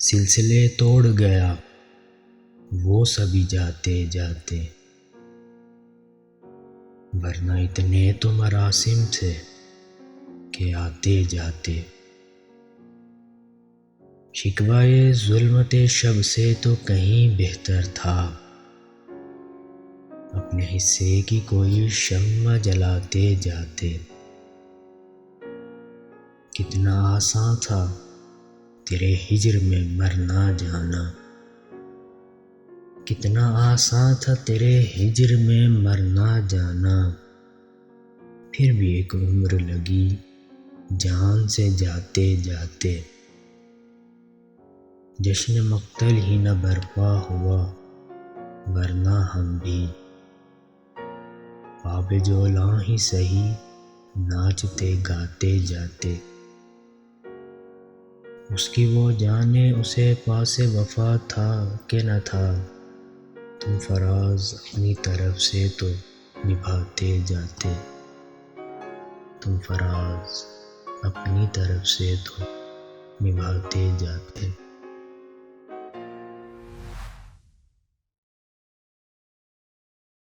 سلسلے توڑ گیا وہ سبھی جاتے جاتے، ورنہ اتنے تو مراسم تھے کہ آتے جاتے۔ شکوائے ظلمت شب سے تو کہیں بہتر تھا، اپنے حصے کی کوئی شمع جلاتے جاتے۔ کتنا آساں تھا تیرے ہجر میں مرنا جانا، کتنا آساں تھا تیرے ہجر میں مرنا جانا، پھر بھی ایک عمر لگی جان سے جاتے جاتے۔ جشن مقتل ہی نہ برپا ہوا ورنہ ہم بھی باب جولاں ہی سہی ناچتے گاتے جاتے۔ اس کی وہ جانے اسے پاس وفا تھا کہ نہ تھا، تم فراز اپنی طرف سے تو نبھاتے جاتے، تم فراز اپنی طرف سے تو نبھاتے جاتے۔